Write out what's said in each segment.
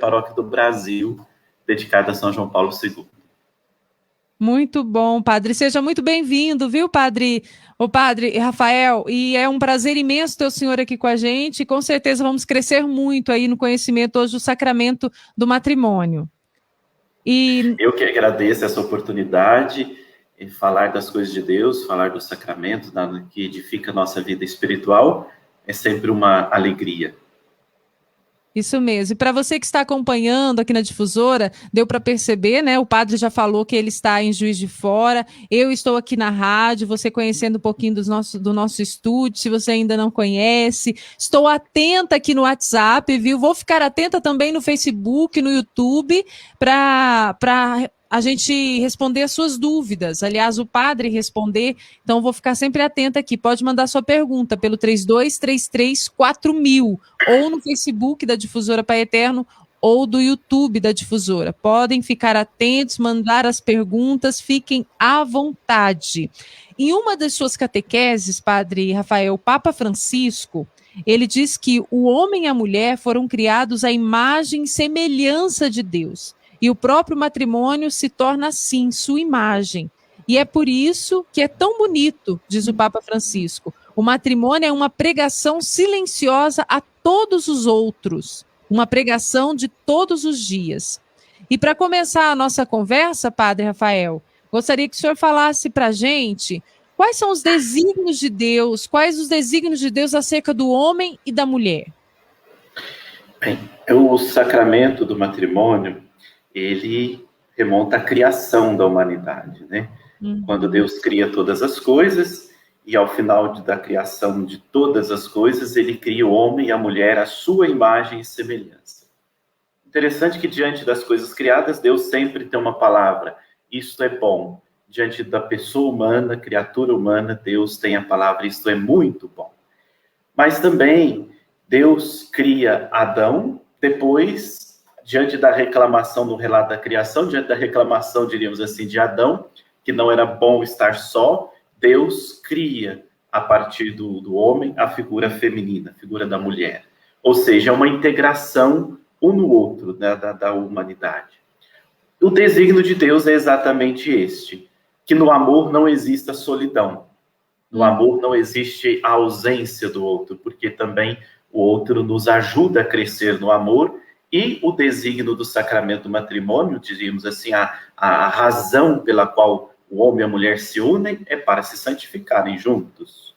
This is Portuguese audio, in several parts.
paróquia do Brasil, dedicada a São João Paulo II. Muito bom, padre. Seja muito bem-vindo, viu, padre? O padre Rafael, e é um prazer imenso ter o senhor aqui com a gente, e com certeza vamos crescer muito aí no conhecimento hoje do sacramento do matrimônio. Eu que agradeço essa oportunidade em falar das coisas de Deus, falar do sacramento, que edifica a nossa vida espiritual, é sempre uma alegria. Isso mesmo. E para você que está acompanhando aqui na Difusora, deu para perceber, né? O padre já falou que ele está em Juiz de Fora. Eu estou aqui na rádio, você conhecendo um pouquinho do nosso estúdio, se você ainda não conhece. Estou atenta aqui no WhatsApp, viu? Vou ficar atenta também no Facebook, no YouTube, para a gente responder as suas dúvidas. Aliás, o padre responder, então vou ficar sempre atenta aqui. Pode mandar sua pergunta pelo 32334000 ou no Facebook da Difusora Pai Eterno ou do YouTube da Difusora. Podem ficar atentos, mandar as perguntas, fiquem à vontade. Em uma das suas catequeses, padre Rafael, o Papa Francisco, ele diz que o homem e a mulher foram criados à imagem e semelhança de Deus. E o próprio matrimônio se torna assim, sua imagem. E é por isso que é tão bonito, diz o Papa Francisco. O matrimônio é uma pregação silenciosa a todos os outros, uma pregação de todos os dias. E para começar a nossa conversa, padre Rafael, gostaria que o senhor falasse para a gente quais são os desígnios de Deus, quais os desígnios de Deus acerca do homem e da mulher. Bem, o sacramento do matrimônio, ele remonta à criação da humanidade, né? Quando Deus cria todas as coisas, e ao final da criação de todas as coisas, ele cria o homem e a mulher à sua imagem e semelhança. Interessante que diante das coisas criadas, Deus sempre tem uma palavra, isto é bom. Diante da pessoa humana, criatura humana, Deus tem a palavra, isto é muito bom. Mas também, Deus cria Adão, depois, diante da reclamação no relato da criação, diante da reclamação, diríamos assim, de Adão, que não era bom estar só, Deus cria, a partir do homem, a figura feminina, a figura da mulher. Ou seja, é uma integração um no outro, né, da humanidade. O desígnio de Deus é exatamente este, que no amor não exista solidão. No amor não existe a ausência do outro, porque também o outro nos ajuda a crescer no amor. E o desígnio do sacramento do matrimônio, diríamos assim, a razão pela qual o homem e a mulher se unem é para se santificarem juntos.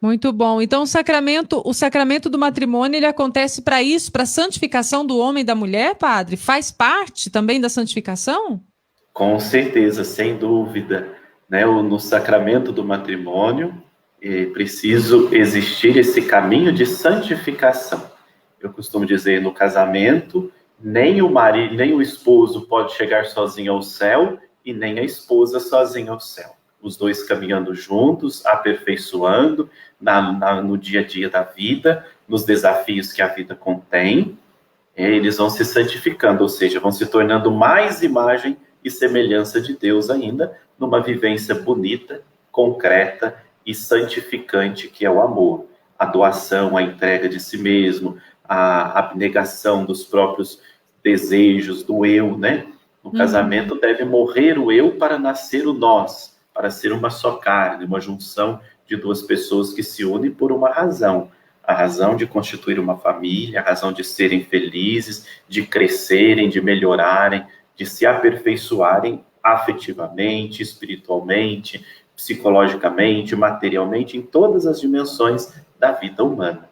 Muito bom. Então, o sacramento do matrimônio, ele acontece para isso, para a santificação do homem e da mulher, padre? Faz parte também da santificação? Com certeza, sem dúvida. Né? No sacramento do matrimônio, é preciso existir esse caminho de santificação. Eu costumo dizer, no casamento, nem o marido, nem o esposo pode chegar sozinho ao céu e nem a esposa sozinha ao céu. Os dois caminhando juntos, aperfeiçoando no dia a dia da vida, nos desafios que a vida contém, eles vão se santificando, ou seja, vão se tornando mais imagem e semelhança de Deus ainda, numa vivência bonita, concreta e santificante, que é o amor, a doação, a entrega de si mesmo, a abnegação dos próprios desejos, do eu, né? No casamento deve morrer o eu para nascer o nós, para ser uma só carne, uma junção de duas pessoas que se unem por uma razão. A razão de constituir uma família, a razão de serem felizes, de crescerem, de melhorarem, de se aperfeiçoarem afetivamente, espiritualmente, psicologicamente, materialmente, em todas as dimensões da vida humana.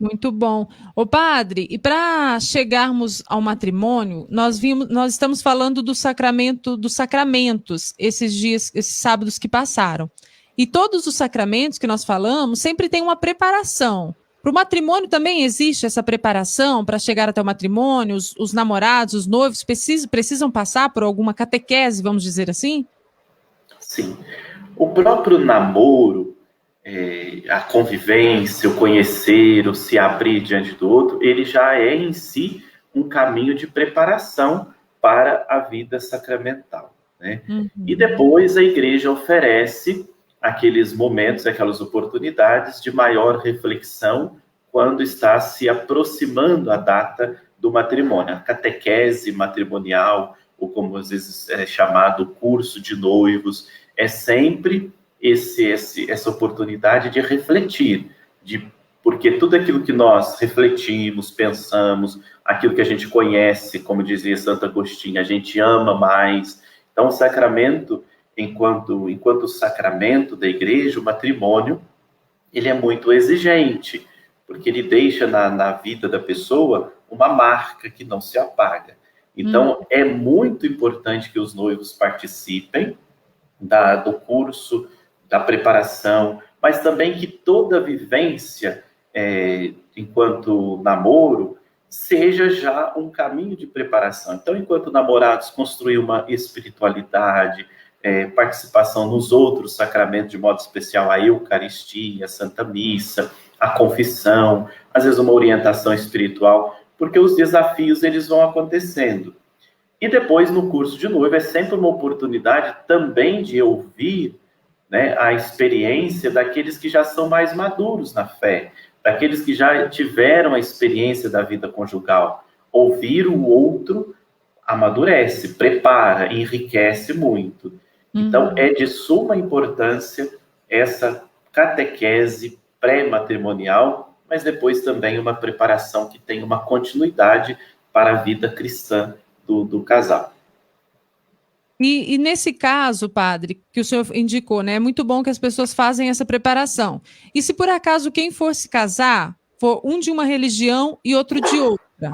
Muito bom. Ô padre, e para chegarmos ao matrimônio, nós estamos falando do sacramento, dos sacramentos, esses sábados que passaram. E todos os sacramentos que nós falamos sempre tem uma preparação. Para o matrimônio também existe essa preparação para chegar até o matrimônio? Os namorados, os noivos precisam passar por alguma catequese, vamos dizer assim? Sim. O próprio namoro, a convivência, o conhecer, o se abrir diante do outro, ele já é em si um caminho de preparação para a vida sacramental, né? E depois a igreja oferece aqueles momentos, aquelas oportunidades de maior reflexão quando está se aproximando a data do matrimônio, a catequese matrimonial, ou como às vezes é chamado curso de noivos, é sempre essa oportunidade de refletir, porque tudo aquilo que nós refletimos, pensamos, aquilo que a gente conhece, como dizia Santo Agostinho, a gente ama mais. Então, o sacramento, enquanto sacramento da igreja, o matrimônio, ele é muito exigente, porque ele deixa na vida da pessoa uma marca que não se apaga. Então, é muito importante que os noivos participem do curso, da preparação, mas também que toda a vivência, enquanto namoro, seja já um caminho de preparação. Então, enquanto namorados, construir uma espiritualidade, participação nos outros sacramentos, de modo especial a Eucaristia, a Santa Missa, a confissão, às vezes uma orientação espiritual, porque os desafios eles vão acontecendo. E depois, no curso de noiva, é sempre uma oportunidade também de ouvir, né, a experiência daqueles que já são mais maduros na fé, daqueles que já tiveram a experiência da vida conjugal. Ouvir o outro amadurece, prepara, enriquece muito. Então, é de suma importância essa catequese pré-matrimonial, mas depois também uma preparação que tem uma continuidade para a vida cristã do casal. E nesse caso, padre, que o senhor indicou, né? É muito bom que as pessoas fazem essa preparação. E se por acaso quem for se casar for um de uma religião e outro de outra,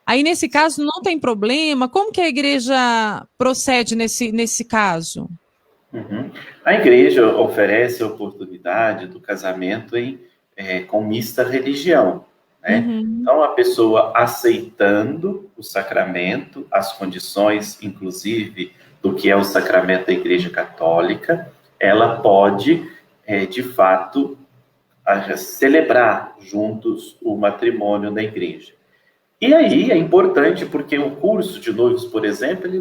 aí nesse caso não tem problema? Como que a igreja procede nesse caso? A igreja oferece a oportunidade do casamento com mista religião, né? Então, a pessoa aceitando o sacramento, as condições, inclusive, do que é o sacramento da Igreja Católica, ela pode, de fato, celebrar juntos o matrimônio na igreja. E aí é importante, porque o curso de noivos, por exemplo, ele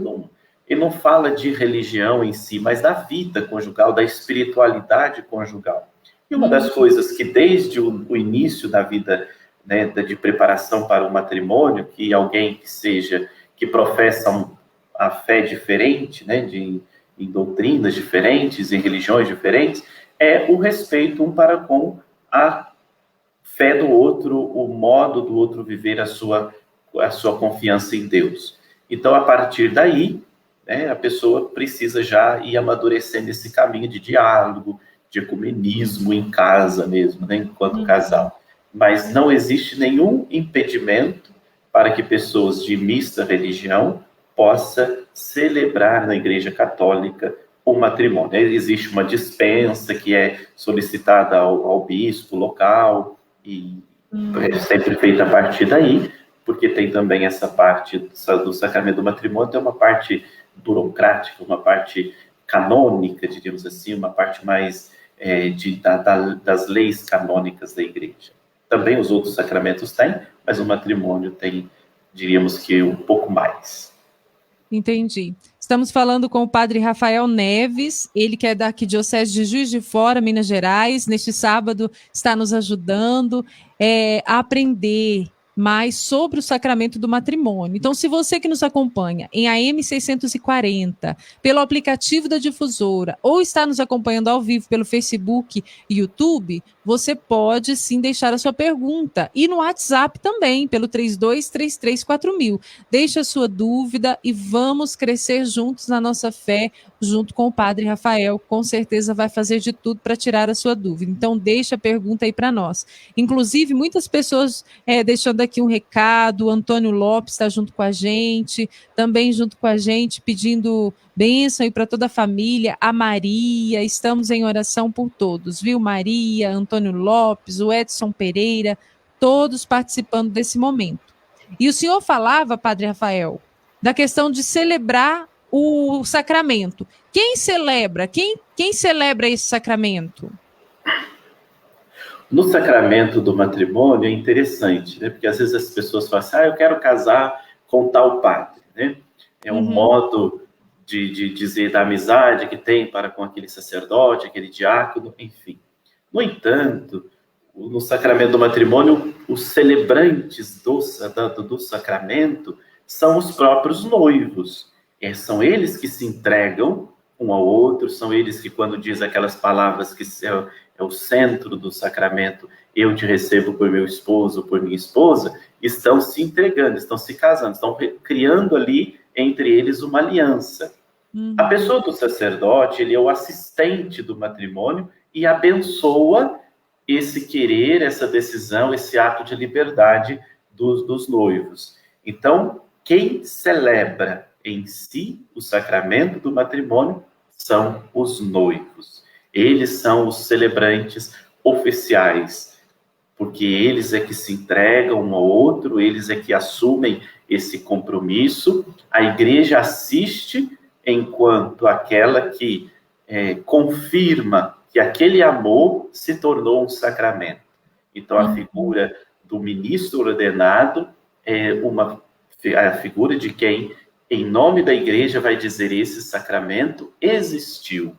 não fala de religião em si, mas da vida conjugal, da espiritualidade conjugal. E uma das coisas que desde o início da vida, né, de preparação para o matrimônio, que alguém que professa a fé diferente, né, em doutrinas diferentes, em religiões diferentes, é o respeito um para com a fé do outro, o modo do outro viver a sua confiança em Deus. Então, a partir daí, né, a pessoa precisa já ir amadurecendo esse caminho de diálogo, de ecumenismo em casa mesmo, né, enquanto casal. Mas não existe nenhum impedimento para que pessoas de mista religião possam celebrar na Igreja Católica o matrimônio. Existe uma dispensa que é solicitada ao bispo local e é sempre feita a partir daí, porque tem também essa parte do sacramento do matrimônio, tem uma parte burocrática, uma parte canônica, diríamos assim, uma parte mais das leis canônicas da igreja. Também os outros sacramentos têm, mas o matrimônio tem, diríamos que um pouco mais. Entendi. Estamos falando com o padre Rafael Neves, ele que é da Arquidiocese de Juiz de Fora, Minas Gerais. Neste sábado está nos ajudando a aprender mais sobre o sacramento do matrimônio. Então, se você que nos acompanha em AM 640, pelo aplicativo da Difusora, ou está nos acompanhando ao vivo pelo Facebook e YouTube, você pode sim deixar a sua pergunta. E no WhatsApp também, pelo 32334000. Deixe a sua dúvida e vamos crescer juntos na nossa fé, junto com o padre Rafael. Com certeza vai fazer de tudo para tirar a sua dúvida. Então, deixa a pergunta aí para nós. Inclusive, muitas pessoas deixando aqui um recado. O Antônio Lopes está junto com a gente, também junto com a gente, pedindo bênção aí para toda a família. A Maria, estamos em oração por todos, viu? Maria, Antônio Lopes, o Edson Pereira, todos participando desse momento. E o senhor falava, padre Rafael, da questão de celebrar o sacramento. Quem celebra? Quem celebra esse sacramento? No sacramento do matrimônio é interessante, né? Porque às vezes as pessoas falam assim, eu quero casar com tal padre, né? É um modo de dizer da amizade que tem para com aquele sacerdote, aquele diácono, enfim. No entanto, no sacramento do matrimônio, os celebrantes do sacramento são os próprios noivos. São eles que se entregam um ao outro, são eles que, quando diz aquelas palavras que é o centro do sacramento, eu te recebo por meu esposo, por minha esposa, estão se entregando, estão se casando, estão criando ali entre eles uma aliança. A pessoa do sacerdote, ele é o assistente do matrimônio e abençoa esse querer, essa decisão, esse ato de liberdade dos noivos. Então, quem celebra em si o sacramento do matrimônio são os noivos. Eles são os celebrantes oficiais, porque eles é que se entregam um ao outro, eles é que assumem esse compromisso. A igreja assiste enquanto aquela que confirma que aquele amor se tornou um sacramento. Então, a figura do ministro ordenado é a figura de quem, em nome da igreja, vai dizer: esse sacramento existiu.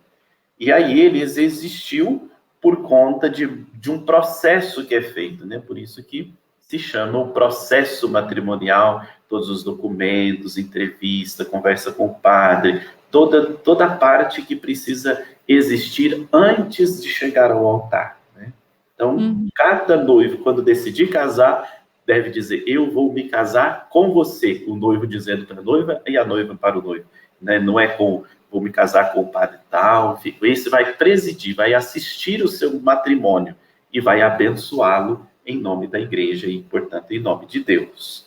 E aí ele existiu por conta de um processo que é feito, né? Por isso que se chama o processo matrimonial, todos os documentos, entrevista, conversa com o padre, toda a parte que precisa existir antes de chegar ao altar, né? Então, cada noivo, quando decidir casar, deve dizer: eu vou me casar com você, o noivo dizendo para a noiva e a noiva para o noivo, né? Não é vou me casar com o padre tal, esse vai presidir, vai assistir o seu matrimônio e vai abençoá-lo em nome da igreja e, portanto, em nome de Deus.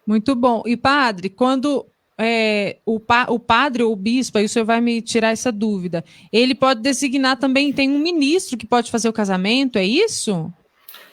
Muito bom. E, padre, quando o padre ou o bispo, aí o senhor vai me tirar essa dúvida, ele pode designar também, tem um ministro que pode fazer o casamento, é isso?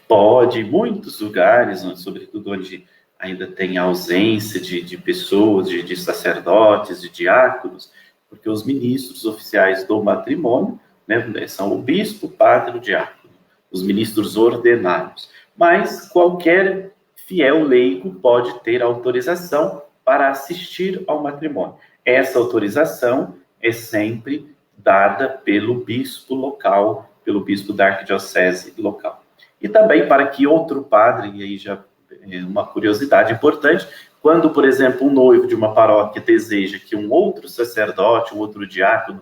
Pode, em muitos lugares, sobretudo onde ainda tem ausência de pessoas, de sacerdotes, de diáconos, porque os ministros oficiais do matrimônio, né, são o bispo, o padre e o diácono, os ministros ordenados. Mas qualquer fiel leigo pode ter autorização para assistir ao matrimônio. Essa autorização é sempre dada pelo bispo local, pelo bispo da arquidiocese local. E também para que outro padre, e aí já é uma curiosidade importante, quando, por exemplo, um noivo de uma paróquia deseja que um outro sacerdote, um outro diácono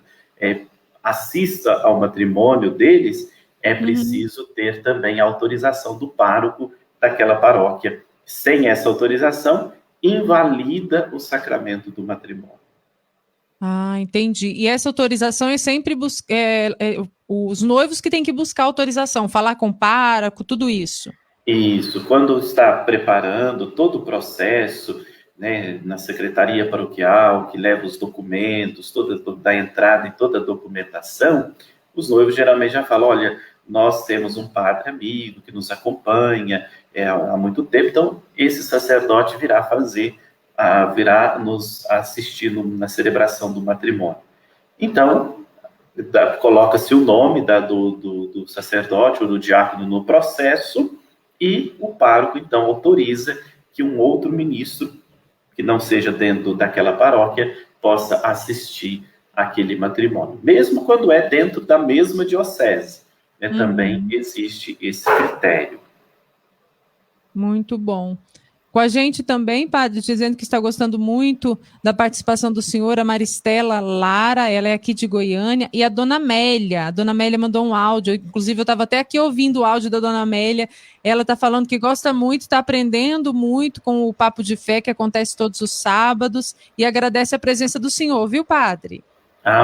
assista ao matrimônio deles, é preciso ter também a autorização do pároco daquela paróquia. Sem essa autorização, invalida o sacramento do matrimônio. Ah, entendi. E essa autorização é sempre os noivos que têm que buscar autorização, falar com o pároco, tudo isso. Isso, quando está preparando todo o processo, né, na secretaria paroquial, que leva os documentos, da entrada e toda a documentação, os noivos geralmente já falam: olha, nós temos um padre amigo que nos acompanha há muito tempo, então esse sacerdote virá nos assistir na celebração do matrimônio. Então, coloca-se o nome do sacerdote ou do diácono no processo, e o pároco, então, autoriza que um outro ministro, que não seja dentro daquela paróquia, possa assistir aquele matrimônio. Mesmo quando é dentro da mesma diocese, né, também existe esse critério. Muito bom. Com a gente também, padre, dizendo que está gostando muito da participação do senhor, a Maristela Lara, ela é aqui de Goiânia, e a Dona Amélia. A Dona Amélia mandou um áudio, inclusive eu estava até aqui ouvindo o áudio da Dona Amélia. Ela está falando que gosta muito, está aprendendo muito com o Papo de Fé, que acontece todos os sábados, e agradece a presença do senhor, viu, padre?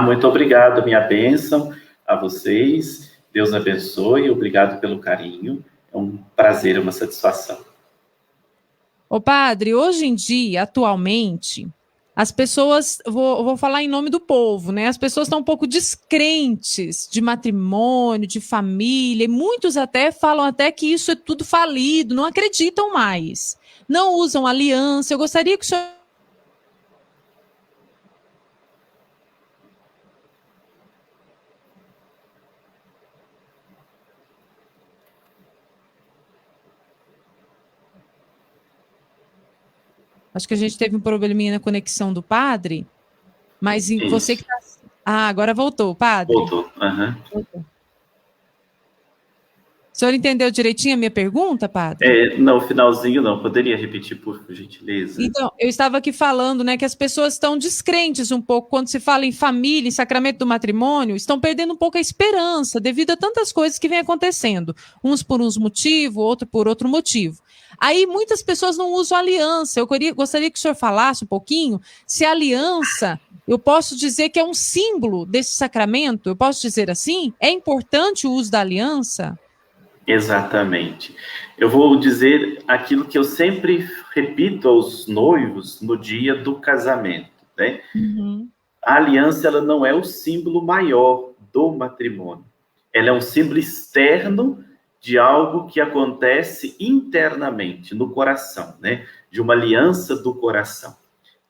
Muito obrigado, minha bênção a vocês. Deus abençoe, obrigado pelo carinho. É um prazer, uma satisfação. Ô padre, hoje em dia, atualmente, as pessoas, vou falar em nome do povo, né? As pessoas estão um pouco descrentes de matrimônio, de família, e muitos até falam até que isso é tudo falido, não acreditam mais, não usam aliança. Eu gostaria que o senhor... Acho que a gente teve um probleminha na conexão do padre, mas você que está... Ah, agora voltou, padre. Voltou. Voltou. O senhor entendeu direitinho a minha pergunta, padre? Não, finalzinho não. Poderia repetir, por gentileza? Então, eu estava aqui falando, né, que as pessoas estão descrentes um pouco quando se fala em família, em sacramento do matrimônio, estão perdendo um pouco a esperança devido a tantas coisas que vem acontecendo, uns por uns motivos, outro por outro motivo. Aí muitas pessoas não usam aliança. Eu gostaria que o senhor falasse um pouquinho se a aliança, eu posso dizer que é um símbolo desse sacramento, eu posso dizer assim? É importante o uso da aliança? Exatamente. Eu vou dizer aquilo que eu sempre repito aos noivos no dia do casamento, né? Uhum. A aliança, ela não é o símbolo maior do matrimônio. Ela é um símbolo externo de algo que acontece internamente, no coração, né? De uma aliança do coração.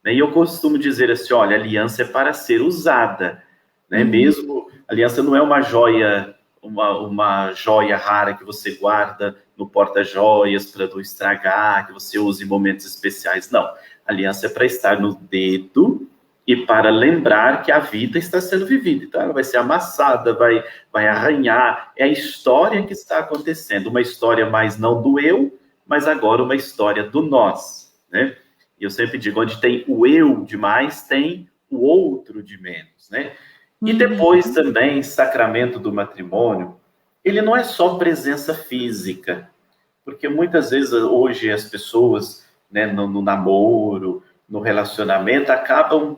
E eu costumo dizer assim, olha, a aliança é para ser usada, né? Mesmo, a aliança não é uma joia, uma joia rara que você guarda no porta-joias para não estragar, que você usa em momentos especiais. Não, a aliança é para estar no dedo e para lembrar que a vida está sendo vivida. Então, ela vai ser amassada, vai arranhar. É a história que está acontecendo. Uma história mais não do eu, mas agora uma história do nós, né? E eu sempre digo, onde tem o eu demais, tem o outro de menos, né? E depois também, sacramento do matrimônio, ele não é só presença física, porque muitas vezes hoje as pessoas, né, no namoro, no relacionamento, acabam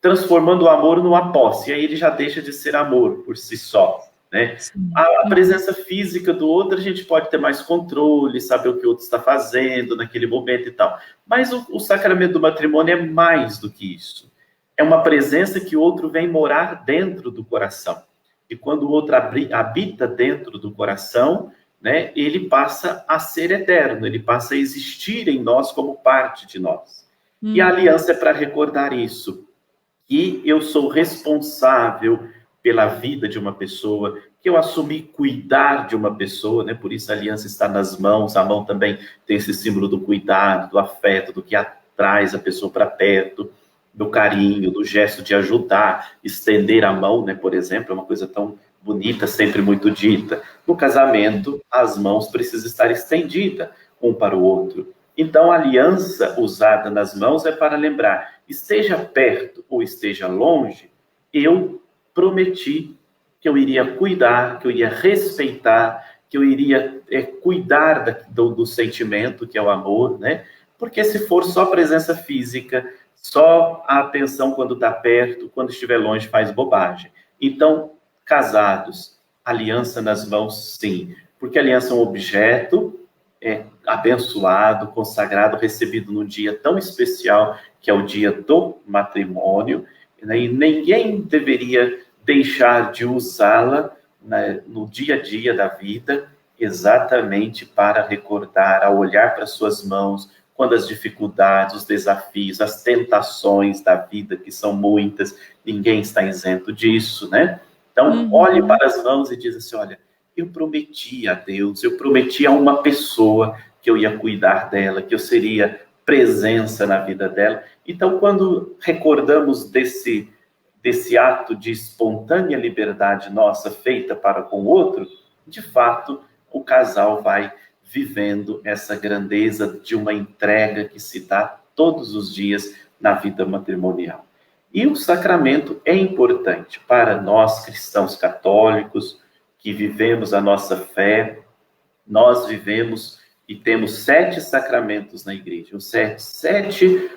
transformando o amor numa posse, e aí ele já deixa de ser amor por si só, né? A presença física do outro, a gente pode ter mais controle, saber o que o outro está fazendo naquele momento e tal. Mas o sacramento do matrimônio é mais do que isso. É uma presença que o outro vem morar dentro do coração. E quando o outro habita dentro do coração, né, ele passa a ser eterno, ele passa a existir em nós como parte de nós. E a aliança é para recordar isso. Que eu sou responsável pela vida de uma pessoa, que eu assumi cuidar de uma pessoa, né? Por isso a aliança está nas mãos, a mão também tem esse símbolo do cuidado, do afeto, do que traz a pessoa para perto, do carinho, do gesto de ajudar, estender a mão, né? Por exemplo, é uma coisa tão bonita, sempre muito dita. No casamento, as mãos precisam estar estendidas um para o outro. Então, a aliança usada nas mãos é para lembrar, esteja perto ou esteja longe, eu prometi que eu iria cuidar, que eu iria respeitar, que eu iria cuidar do sentimento, que é o amor, né? Porque se for só presença física, só a atenção quando está perto, quando estiver longe faz bobagem. Então, casados, aliança nas mãos, sim. Porque a aliança é um objeto abençoado, consagrado, recebido num dia tão especial, que é o dia do matrimônio, né? E ninguém deveria deixar de usá-la, né, no dia a dia da vida, exatamente para recordar, ao olhar para suas mãos, quando as dificuldades, os desafios, as tentações da vida, que são muitas, ninguém está isento disso, né? Então, olhe para as mãos e diz assim, olha, eu prometi a Deus, eu prometi a uma pessoa que eu ia cuidar dela, que eu seria presença na vida dela. Então, quando recordamos desse ato de espontânea liberdade nossa feita para com o outro, de fato, o casal vai vivendo essa grandeza de uma entrega que se dá todos os dias na vida matrimonial. E o sacramento é importante para nós cristãos católicos, que vivemos a nossa fé. Nós vivemos e temos 7 sacramentos na igreja, sete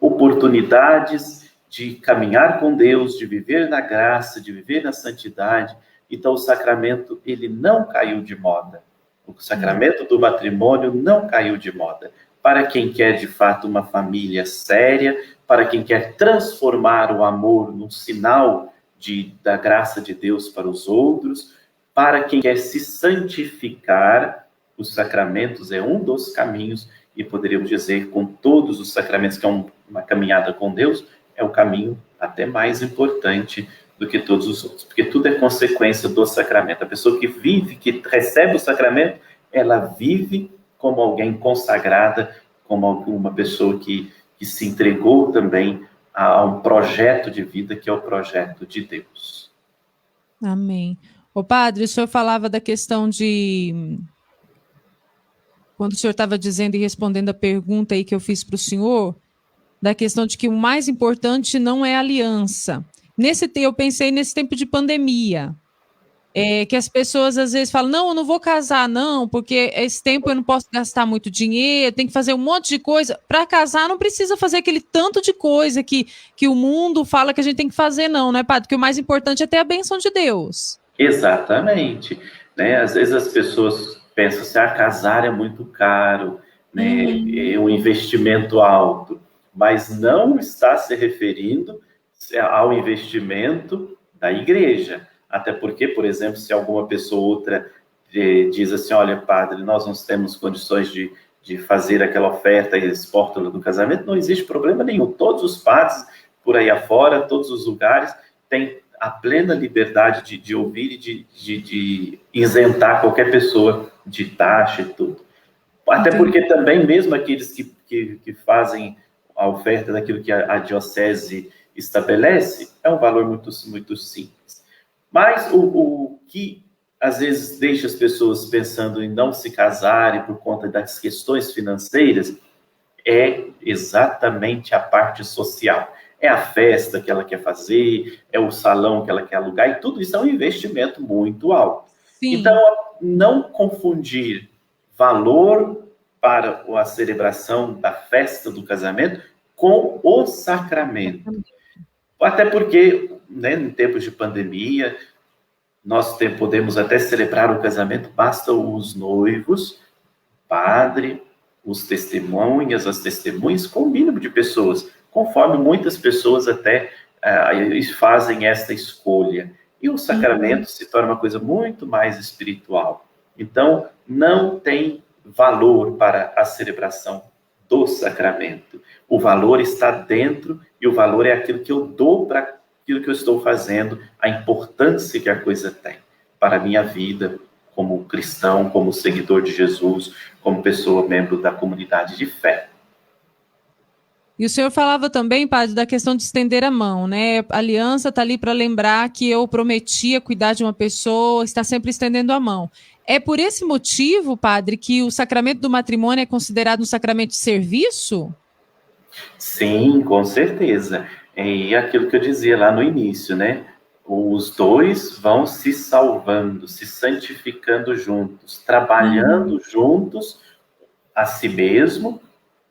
oportunidades de caminhar com Deus, de viver na graça, de viver na santidade. Então, o sacramento, ele não caiu de moda. O sacramento do matrimônio não caiu de moda. Para quem quer, de fato, uma família séria, para quem quer transformar o amor num sinal da graça de Deus para os outros, para quem quer se santificar, os sacramentos é um dos caminhos, e poderíamos dizer, com todos os sacramentos, que é uma caminhada com Deus, é o caminho até mais importante do que todos os outros, porque tudo é consequência do sacramento. A pessoa que vive, que recebe o sacramento, ela vive como alguém consagrada, como uma pessoa que se entregou também a um projeto de vida, que é o projeto de Deus. Amém. Ô padre, o senhor falava da questão de... Quando o senhor estava dizendo e respondendo a pergunta aí que eu fiz para o senhor, da questão de que o mais importante não é a aliança. Eu pensei nesse tempo de pandemia, que as pessoas às vezes falam, não, eu não vou casar, não, porque esse tempo eu não posso gastar muito dinheiro, tem que fazer um monte de coisa. Para casar não precisa fazer aquele tanto de coisa que o mundo fala que a gente tem que fazer, não, né, padre? Porque o mais importante é ter a bênção de Deus. Exatamente, né? Às vezes as pessoas pensam assim, casar é muito caro, né? É um investimento alto, mas não está se referindo ao investimento da igreja. Até porque, por exemplo, se alguma pessoa ou outra diz assim, olha, padre, nós não temos condições de fazer aquela oferta e expórtula do casamento, não existe problema nenhum. Todos os padres por aí afora, todos os lugares, têm a plena liberdade de ouvir e de isentar qualquer pessoa de taxa e tudo. Até porque também, mesmo aqueles que fazem a oferta daquilo que a diocese estabelece, é um valor muito, muito simples. Mas o que às vezes deixa as pessoas pensando em não se casarem por conta das questões financeiras é exatamente a parte social. É a festa que ela quer fazer, é o salão que ela quer alugar, e tudo isso é um investimento muito alto. Sim. Então, não confundir valor para a celebração da festa do casamento com o sacramento. Até porque, né, em tempos de pandemia, nós podemos até celebrar o casamento, basta os noivos, padre, os testemunhas, as testemunhas, com o mínimo de pessoas, conforme muitas pessoas até fazem esta escolha. E o sacramento se torna uma coisa muito mais espiritual. Então, não tem valor para a celebração do sacramento. O valor está dentro e o valor é aquilo que eu dou para aquilo que eu estou fazendo, a importância que a coisa tem para a minha vida, como cristão, como seguidor de Jesus, como pessoa, membro da comunidade de fé. E o senhor falava também, padre, da questão de estender a mão, né? A aliança está ali para lembrar que eu prometia cuidar de uma pessoa, está sempre estendendo a mão. É por esse motivo, padre, que o sacramento do matrimônio é considerado um sacramento de serviço? Sim, com certeza. E aquilo que eu dizia lá no início, né? Os dois vão se salvando, se santificando juntos, trabalhando juntos a si mesmo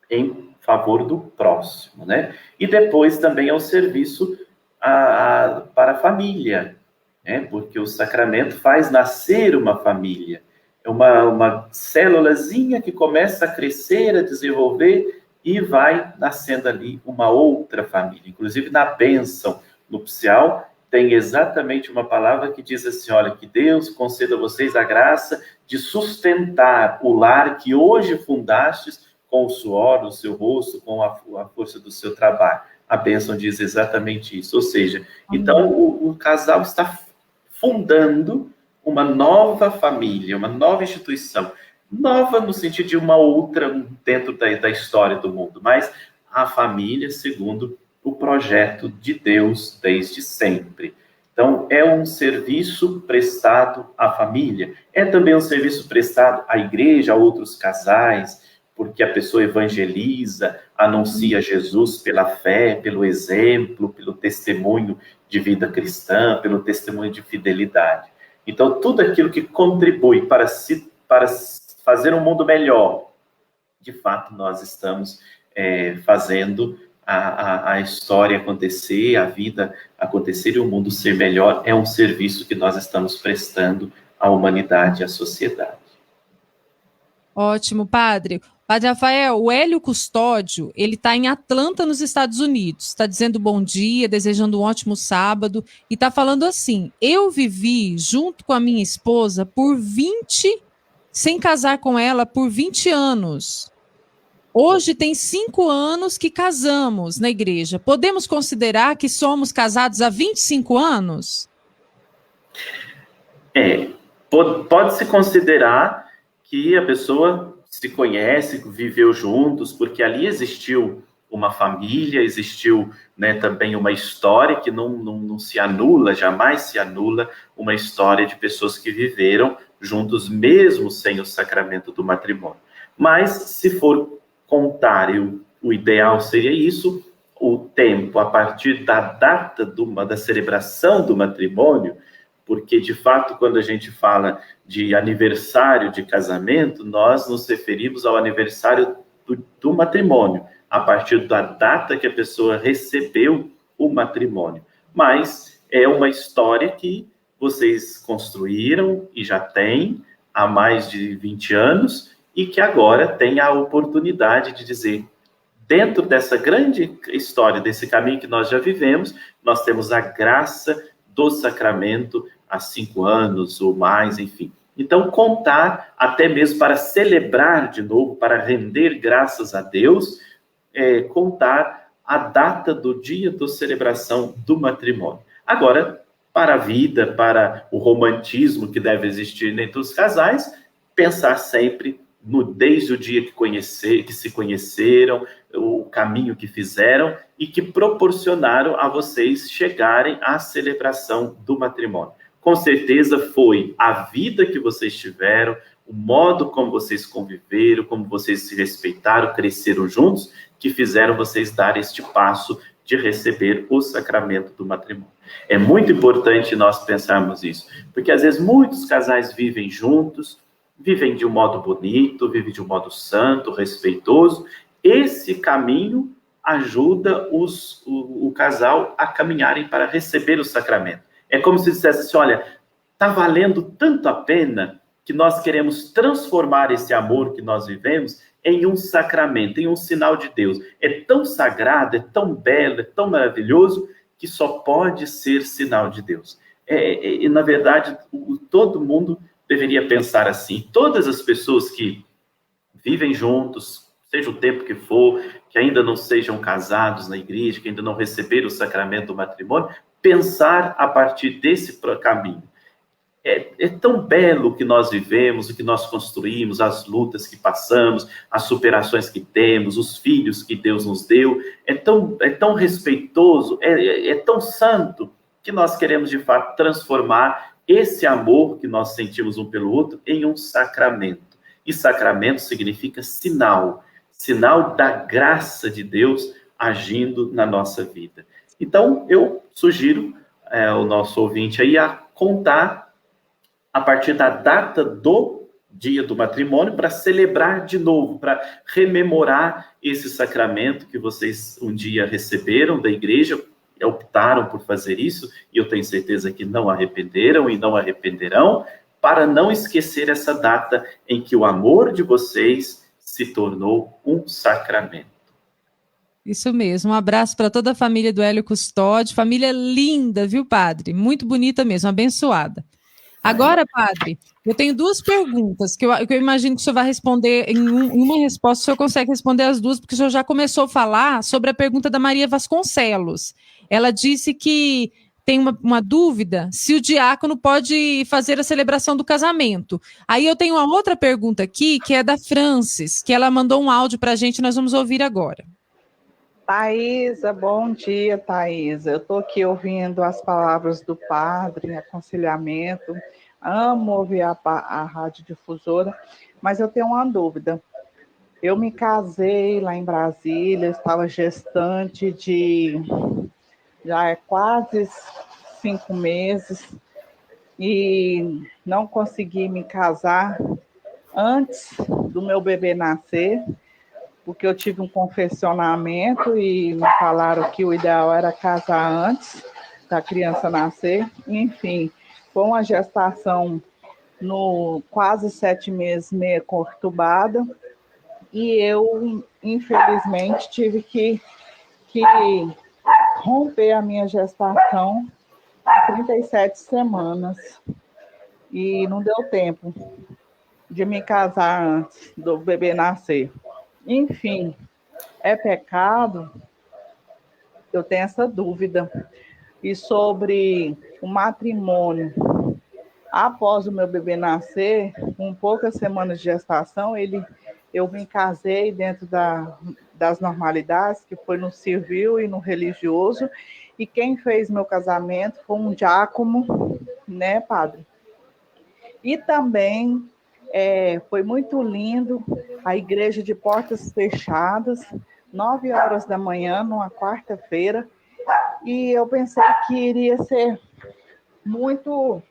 em favor do próximo, né? E depois também é o serviço para a família, né? Porque o sacramento faz nascer uma família. É uma célulazinha que começa a crescer, a desenvolver e vai nascendo ali uma outra família. Inclusive, na bênção nupcial, tem exatamente uma palavra que diz assim, olha, que Deus conceda a vocês a graça de sustentar o lar que hoje fundastes com o suor do seu rosto, com a força do seu trabalho. A bênção diz exatamente isso. Ou seja, então o casal está fundando uma nova família, uma nova instituição. Nova no sentido de uma outra dentro da história do mundo, mas a família segundo o projeto de Deus desde sempre. Então, é um serviço prestado à família. É também um serviço prestado à igreja, a outros casais, porque a pessoa evangeliza, anuncia Jesus pela fé, pelo exemplo, pelo testemunho de vida cristã, pelo testemunho de fidelidade. Então, tudo aquilo que contribui para fazer um mundo melhor, de fato, nós estamos fazendo a história acontecer, a vida acontecer e o mundo ser melhor, é um serviço que nós estamos prestando à humanidade e à sociedade. Ótimo, padre. Padre Rafael, o Hélio Custódio, ele está em Atlanta, nos Estados Unidos. Está dizendo bom dia, desejando um ótimo sábado. E está falando assim, eu vivi junto com a minha esposa sem casar com ela, por 20 anos. Hoje tem 5 anos que casamos na igreja. Podemos considerar que somos casados há 25 anos? Pode-se considerar que a pessoa se conhece, viveu juntos, porque ali existiu uma família, existiu, né, também uma história que não se anula, jamais se anula, uma história de pessoas que viveram juntos mesmo sem o sacramento do matrimônio. Mas, se for contar, o ideal seria isso, o tempo a partir da data da celebração do matrimônio, porque, de fato, quando a gente fala de aniversário de casamento, nós nos referimos ao aniversário do matrimônio, a partir da data que a pessoa recebeu o matrimônio. Mas é uma história que vocês construíram e já têm há mais de 20 anos e que agora tem a oportunidade de dizer, dentro dessa grande história, desse caminho que nós já vivemos, nós temos a graça do sacramento há 5 anos ou mais, enfim. Então, contar, até mesmo para celebrar de novo, para render graças a Deus, contar a data do dia da celebração do matrimônio. Agora, para a vida, para o romantismo que deve existir entre os casais, pensar sempre desde o dia que se conheceram, o caminho que fizeram e que proporcionaram a vocês chegarem à celebração do matrimônio. Com certeza foi a vida que vocês tiveram, o modo como vocês conviveram, como vocês se respeitaram, cresceram juntos, que fizeram vocês dar este passo de receber o sacramento do matrimônio. É muito importante nós pensarmos isso, porque às vezes muitos casais vivem juntos, vivem de um modo bonito, vivem de um modo santo, respeitoso. Esse caminho ajuda o casal a caminharem para receber o sacramento. É como se dissesse assim, olha, está valendo tanto a pena que nós queremos transformar esse amor que nós vivemos em um sacramento, em um sinal de Deus. É tão sagrado, é tão belo, é tão maravilhoso, que só pode ser sinal de Deus. E na verdade, todo mundo deveria pensar assim. Todas as pessoas que vivem juntos, seja o tempo que for, que ainda não sejam casados na igreja, que ainda não receberam o sacramento do matrimônio, pensar a partir desse caminho. É tão belo o que nós vivemos, o que nós construímos, as lutas que passamos, as superações que temos, os filhos que Deus nos deu. É tão respeitoso, é tão santo, que nós queremos, de fato, transformar esse amor que nós sentimos um pelo outro em um sacramento. E sacramento significa sinal da graça de Deus agindo na nossa vida. Então, eu sugiro o nosso ouvinte aí a contar a partir da data do dia do matrimônio para celebrar de novo, para rememorar esse sacramento que vocês um dia receberam da igreja, optaram por fazer isso, e eu tenho certeza que não arrependeram e não arrependerão, para não esquecer essa data em que o amor de vocês se tornou um sacramento. Isso mesmo, um abraço para toda a família do Hélio Custódio, família linda, viu, padre? Muito bonita mesmo, abençoada. Agora, padre, eu tenho 2 perguntas que eu imagino que o senhor vai responder em uma resposta, o senhor consegue responder as 2, porque o senhor já começou a falar sobre a pergunta da Maria Vasconcelos. Ela disse que tem uma dúvida se o diácono pode fazer a celebração do casamento. Aí eu tenho uma outra pergunta aqui, que é da Francis, que ela mandou um áudio para a gente, nós vamos ouvir agora. Thaisa, bom dia, Thaisa. Eu estou aqui ouvindo as palavras do padre, aconselhamento. Amo ouvir a radiodifusora, mas eu tenho uma dúvida. Eu me casei lá em Brasília, estava gestante já é quase 5 meses e não consegui me casar antes do meu bebê nascer, porque eu tive um confessionamento e me falaram que o ideal era casar antes da criança nascer. Enfim, foi uma gestação no quase 7 meses, meio conturbada, e eu, infelizmente, tive que romper a minha gestação em 37 semanas, e não deu tempo de me casar antes do bebê nascer. Enfim, é pecado? Eu tenho essa dúvida. E sobre o matrimônio, após o meu bebê nascer, com poucas semanas de gestação, ele eu me casei dentro das normalidades, que foi no civil e no religioso, e quem fez meu casamento foi um diácono, né, padre? E também foi muito lindo, a igreja de portas fechadas, 9 horas da manhã, numa quarta-feira, e eu pensei que iria ser muito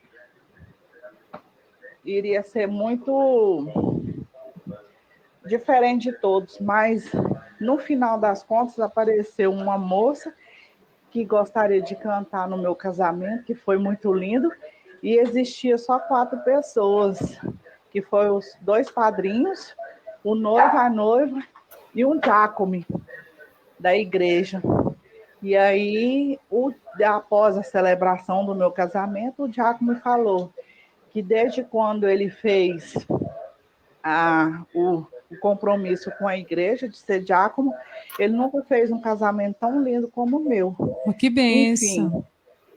diferente de todos, mas no final das contas apareceu uma moça que gostaria de cantar no meu casamento, que foi muito lindo, e existia só 4 pessoas, que foram os 2 padrinhos, o noivo, a noiva e um diácono da igreja. E aí, após a celebração do meu casamento, o diácono me falou que desde quando ele fez o compromisso com a igreja de ser diácono, ele nunca fez um casamento tão lindo como o meu. Que bênção! Enfim,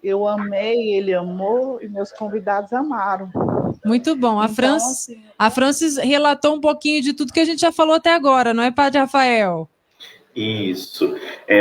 eu amei, ele amou e meus convidados amaram. Muito bom. Então, a Francis relatou um pouquinho de tudo que a gente já falou até agora, não é, Padre Rafael? Isso.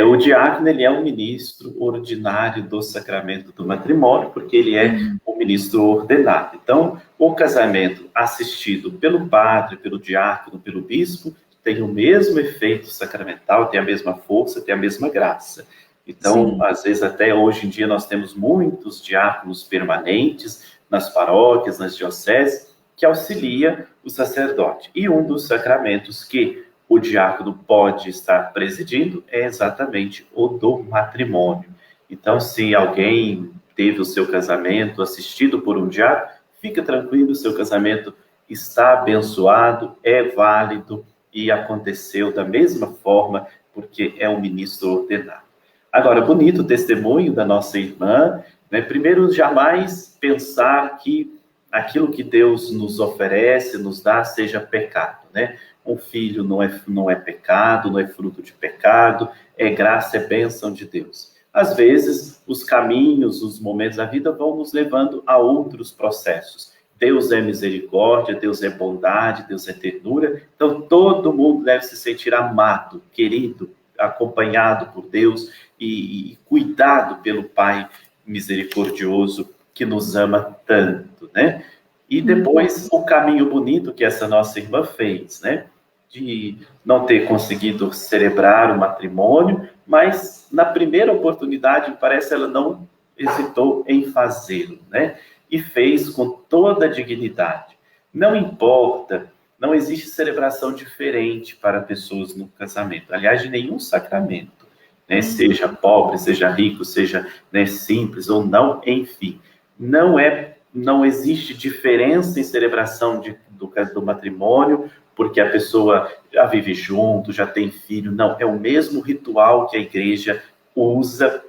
O diácono, ele é um ministro ordinário do sacramento do matrimônio, porque ele é um ministro ordenado. Então, o casamento assistido pelo padre, pelo diácono, pelo bispo, tem o mesmo efeito sacramental, tem a mesma força, tem a mesma graça. Então, às vezes, até hoje em dia, nós temos muitos diáconos permanentes nas paróquias, nas dioceses, que auxilia o sacerdote. E um dos sacramentos que o diácono pode estar presidindo é exatamente o do matrimônio. Então, se alguém teve o seu casamento assistido por um diácono, fica tranquilo, o seu casamento está abençoado, é válido e aconteceu da mesma forma, porque é um ministro ordenado. Agora, bonito o testemunho da nossa irmã, né? Primeiro, jamais pensar que aquilo que Deus nos oferece, nos dá, seja pecado, né? Um filho não é pecado, não é fruto de pecado, é graça, é bênção de Deus. Às vezes, os caminhos, os momentos da vida vão nos levando a outros processos. Deus é misericórdia, Deus é bondade, Deus é ternura. Então, todo mundo deve se sentir amado, querido, acompanhado por Deus e cuidado pelo Pai misericordioso que nos ama tanto, né? E depois, o caminho bonito que essa nossa irmã fez, né? De não ter conseguido celebrar o matrimônio, mas na primeira oportunidade, parece, ela não hesitou em fazê-lo, né? E fez com toda a dignidade. Não importa, não existe celebração diferente para pessoas no casamento. Aliás, de nenhum sacramento, né? Seja pobre, seja rico, seja, né, simples ou não, enfim. Não existe diferença em celebração do matrimônio, porque a pessoa já vive junto, já tem filho. Não, é o mesmo ritual que a igreja usa.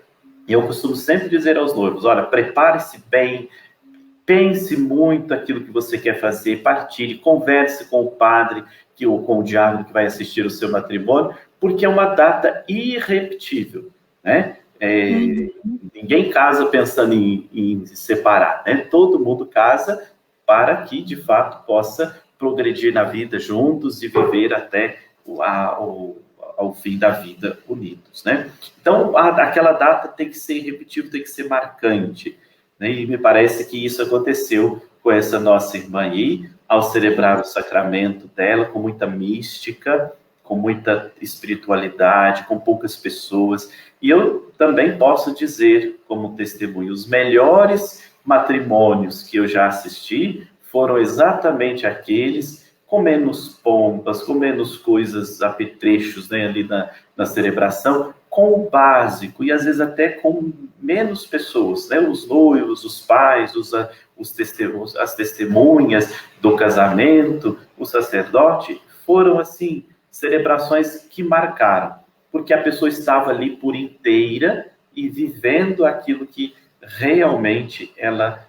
Eu costumo sempre dizer aos noivos, olha, prepare-se bem, pense muito aquilo que você quer fazer, partilhe, converse com o padre, com o diácono que vai assistir o seu matrimônio, porque é uma data irrepetível, né? Ninguém casa pensando em se separar, né? Todo mundo casa para que, de fato, possa progredir na vida juntos e viver até ao fim da vida unidos, né? Então, aquela data tem que ser irrepetível, tem que ser marcante, né? E me parece que isso aconteceu com essa nossa irmã aí, ao celebrar o sacramento dela com muita mística, com muita espiritualidade, com poucas pessoas. E eu também posso dizer, como testemunho, os melhores matrimônios que eu já assisti foram exatamente aqueles com menos pompas, com menos coisas, apetrechos, né, ali na celebração, com o básico, e às vezes até com menos pessoas, né? Os noivos, os pais, as testemunhas do casamento, o sacerdote, foram, assim, celebrações que marcaram, porque a pessoa estava ali por inteira e vivendo aquilo que realmente ela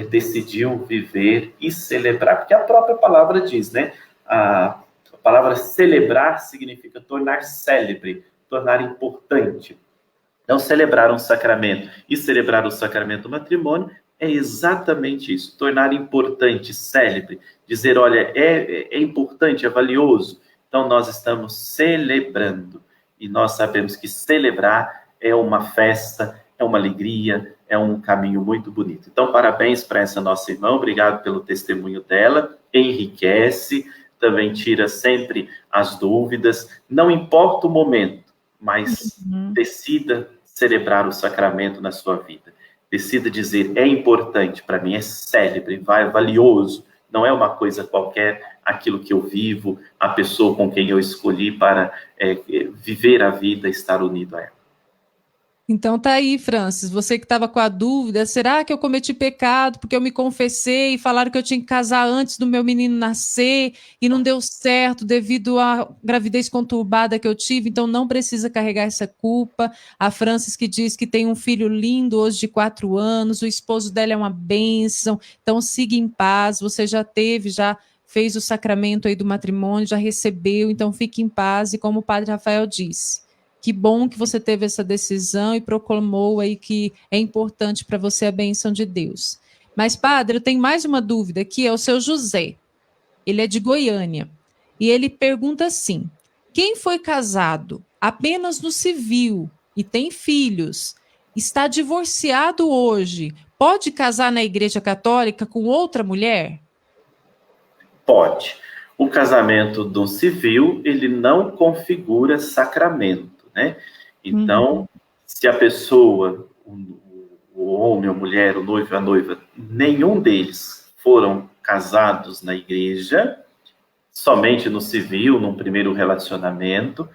decidiu viver e celebrar, porque a própria palavra diz, né? A palavra celebrar significa tornar célebre, tornar importante. Então, celebrar um sacramento e celebrar o sacramento do matrimônio é exatamente isso, tornar importante, célebre, dizer, olha, é importante, é valioso. Então, nós estamos celebrando. E nós sabemos que celebrar é uma festa, é uma alegria, é um caminho muito bonito. Então, parabéns para essa nossa irmã, obrigado pelo testemunho dela, enriquece, também tira sempre as dúvidas, não importa o momento, mas decida celebrar o sacramento na sua vida. Decida dizer, é importante para mim, é célebre, é valioso, não é uma coisa qualquer, aquilo que eu vivo, a pessoa com quem eu escolhi para viver a vida, estar unido a ela. Então tá aí, Francis, você que estava com a dúvida, será que eu cometi pecado porque eu me confessei e falaram que eu tinha que casar antes do meu menino nascer e não deu certo devido à gravidez conturbada que eu tive, então não precisa carregar essa culpa. A Francis que diz que tem um filho lindo hoje de 4 anos, o esposo dela é uma bênção, então siga em paz, você já fez o sacramento aí do matrimônio, já recebeu, então fique em paz e como o Padre Rafael disse, que bom que você teve essa decisão e proclamou aí que é importante para você a bênção de Deus. Mas, padre, eu tenho mais uma dúvida aqui, é o seu José. Ele é de Goiânia. E ele pergunta assim, quem foi casado apenas no civil e tem filhos, está divorciado hoje, pode casar na Igreja Católica com outra mulher? Pode. O casamento do civil, ele não configura sacramento, né? Então, se a pessoa, o homem, a mulher, o noivo e a noiva, nenhum deles foram casados na igreja, somente no civil, num primeiro relacionamento,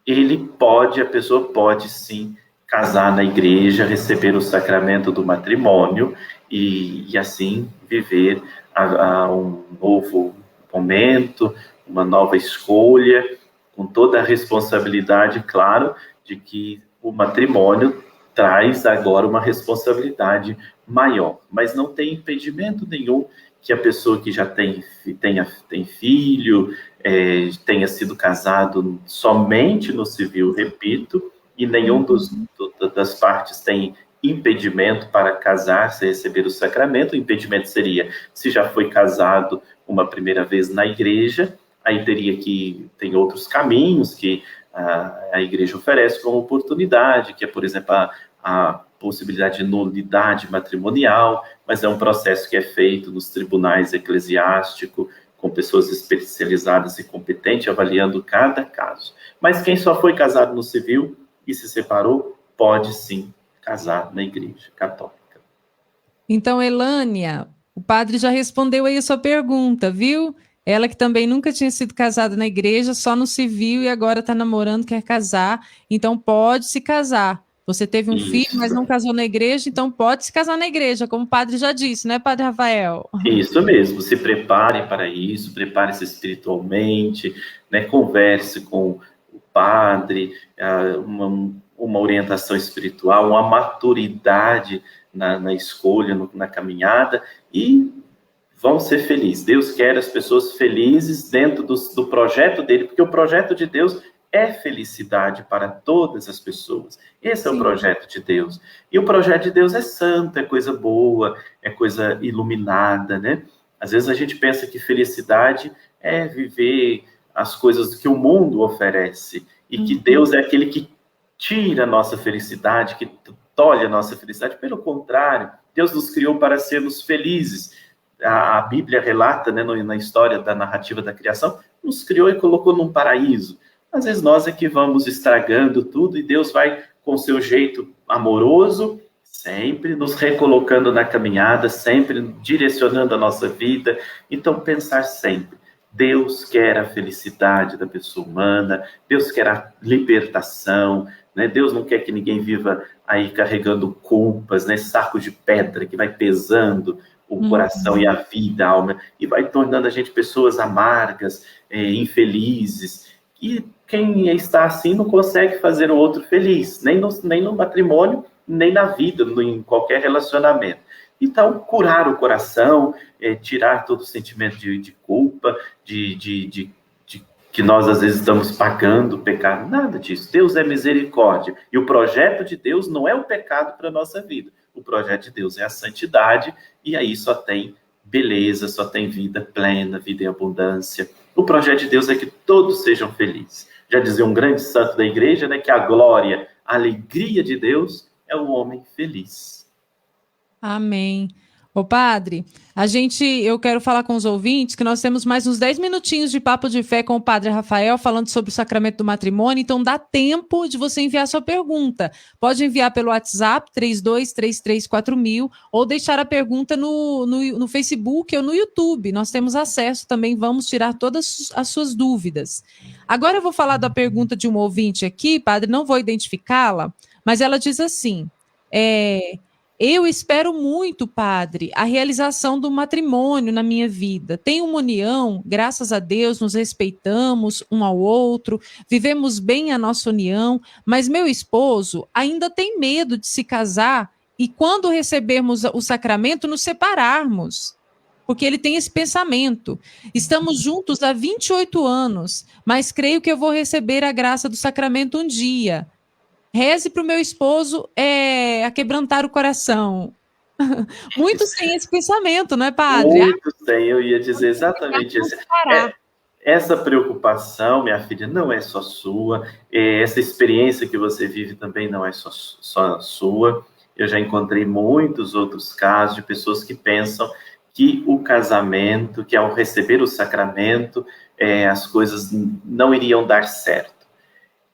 a pessoa pode sim casar na igreja, receber o sacramento do matrimônio e assim viver um novo momento, uma nova escolha, com toda a responsabilidade, claro, de que o matrimônio traz agora uma responsabilidade maior. Mas não tem impedimento nenhum que a pessoa que já tem filho, tenha sido casado somente no civil, repito, e nenhum das partes tem impedimento para casar-se e receber o sacramento. O impedimento seria se já foi casado uma primeira vez na igreja, aí tem outros caminhos que a igreja oferece como oportunidade, que é, por exemplo, a possibilidade de nulidade matrimonial, mas é um processo que é feito nos tribunais eclesiásticos, com pessoas especializadas e competentes, avaliando cada caso. Mas quem só foi casado no civil e se separou, pode sim casar na igreja católica. Então, Elânia, o padre já respondeu aí a sua pergunta, viu? Ela que também nunca tinha sido casada na igreja, só no civil e agora está namorando, quer casar, então pode se casar. Você teve um filho, mas não casou na igreja, então pode se casar na igreja, como o padre já disse, né, Padre Rafael? Isso mesmo, se prepare para isso, prepare-se espiritualmente, né, converse com o padre, uma orientação espiritual, uma maturidade na escolha, na caminhada, e vão ser felizes. Deus quer as pessoas felizes dentro do projeto dele, porque o projeto de Deus é felicidade para todas as pessoas. Esse é o projeto de Deus. E o projeto de Deus é santo, é coisa boa, é coisa iluminada, né? Às vezes a gente pensa que felicidade é viver as coisas que o mundo oferece, e que Deus é aquele que tira a nossa felicidade, que tolhe a nossa felicidade. Pelo contrário, Deus nos criou para sermos felizes. A Bíblia relata, né, na história da narrativa da criação, nos criou e colocou num paraíso. Às vezes nós é que vamos estragando tudo e Deus vai, com seu jeito amoroso, sempre nos recolocando na caminhada, sempre direcionando a nossa vida. Então, pensar sempre, Deus quer a felicidade da pessoa humana, Deus quer a libertação, né? Deus não quer que ninguém viva aí carregando culpas, né? Saco de pedra que vai pesando o coração e a vida, a alma, e vai tornando a gente pessoas amargas, infelizes. E quem está assim não consegue fazer o outro feliz, nem no matrimônio, nem na vida, em qualquer relacionamento. Então, curar o coração, tirar todo o sentimento de culpa, de que nós às vezes estamos pagando o pecado, nada disso. Deus é misericórdia. E o projeto de Deus não é o pecado para a nossa vida. O projeto de Deus é a santidade, e aí só tem beleza, só tem vida plena, vida em abundância. O projeto de Deus é que todos sejam felizes. Já dizia um grande santo da igreja, né, que a glória, a alegria de Deus é o homem feliz. Amém. Ô, padre, eu quero falar com os ouvintes que nós temos mais uns 10 minutinhos de papo de fé com o padre Rafael, falando sobre o sacramento do matrimônio, então dá tempo de você enviar sua pergunta. Pode enviar pelo WhatsApp, 32334000, ou deixar a pergunta no Facebook ou no YouTube. Nós temos acesso também, vamos tirar todas as suas dúvidas. Agora eu vou falar da pergunta de um ouvinte aqui, padre, não vou identificá-la, mas ela diz assim, eu espero muito, padre, a realização do matrimônio na minha vida. Tenho uma união, graças a Deus, nos respeitamos um ao outro, vivemos bem a nossa união, mas meu esposo ainda tem medo de se casar e quando recebermos o sacramento, nos separarmos. Porque ele tem esse pensamento. Estamos juntos há 28 anos, mas creio que eu vou receber a graça do sacramento um dia. Reze para o meu esposo aquebrantar o coração. Muitos têm esse pensamento, não é, padre? Muitos têm, eu ia dizer exatamente isso. Essa preocupação, minha filha, não é só sua. Essa experiência que você vive também não é só sua. Eu já encontrei muitos outros casos de pessoas que pensam que o casamento, que ao receber o sacramento, as coisas não iriam dar certo.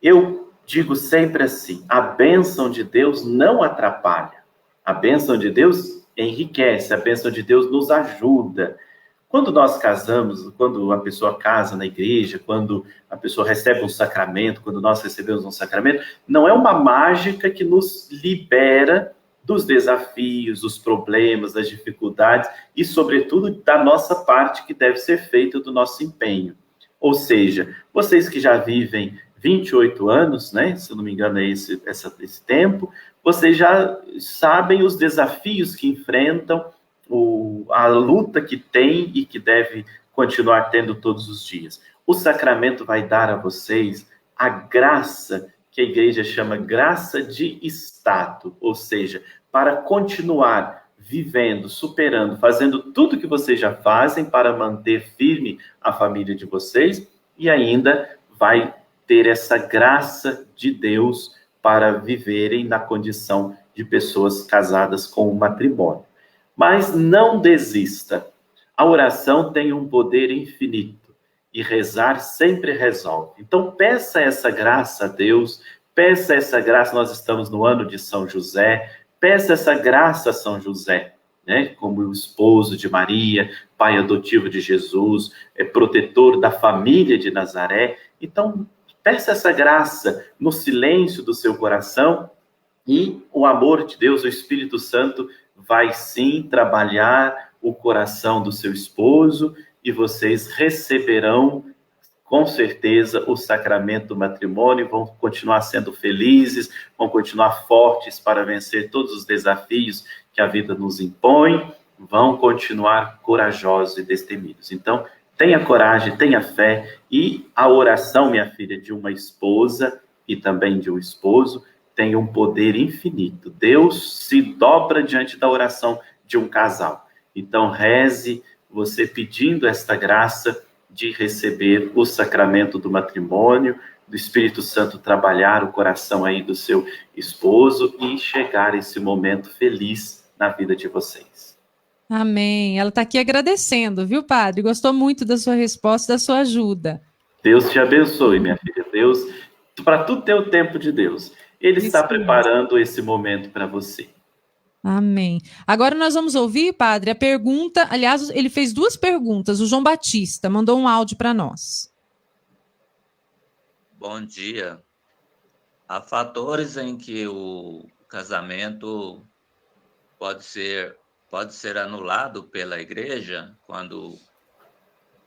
Eu digo sempre assim, a bênção de Deus não atrapalha. A bênção de Deus enriquece, a bênção de Deus nos ajuda. Quando nós casamos, quando a pessoa casa na igreja, quando a pessoa recebe um sacramento, quando nós recebemos um sacramento, não é uma mágica que nos libera dos desafios, dos problemas, das dificuldades e, sobretudo, da nossa parte que deve ser feita do nosso empenho. Ou seja, vocês que já vivem 28 anos, né? Se eu não me engano é esse tempo, vocês já sabem os desafios que enfrentam, a luta que tem e que deve continuar tendo todos os dias. O sacramento vai dar a vocês a graça que a igreja chama graça de estado, ou seja, para continuar vivendo, superando, fazendo tudo que vocês já fazem para manter firme a família de vocês e ainda vai ter essa graça de Deus para viverem na condição de pessoas casadas com o matrimônio. Mas não desista. A oração tem um poder infinito e rezar sempre resolve. Então peça essa graça a Deus, peça essa graça, nós estamos no ano de São José, peça essa graça a São José, né? Como o esposo de Maria, pai adotivo de Jesus, protetor da família de Nazaré. Então, peça essa graça no silêncio do seu coração e o amor de Deus, o Espírito Santo, vai sim trabalhar o coração do seu esposo e vocês receberão, com certeza, o sacramento do matrimônio, vão continuar sendo felizes, vão continuar fortes para vencer todos os desafios que a vida nos impõe, vão continuar corajosos e destemidos. Então, tenha coragem, tenha fé e a oração, minha filha, de uma esposa e também de um esposo tem um poder infinito. Deus se dobra diante da oração de um casal. Então, reze você pedindo esta graça de receber o sacramento do matrimônio, do Espírito Santo trabalhar o coração aí do seu esposo e chegar esse momento feliz na vida de vocês. Amém. Ela está aqui agradecendo, viu, padre? Gostou muito da sua resposta, da sua ajuda. Deus te abençoe, minha filha. Deus, para tudo ter o tempo de Deus. Ele está preparando esse momento para você. Amém. Agora nós vamos ouvir, padre, a pergunta. Aliás, ele fez 2 perguntas. O João Batista mandou um áudio para nós. Bom dia. Há fatores em que o casamento pode ser anulado pela igreja quando,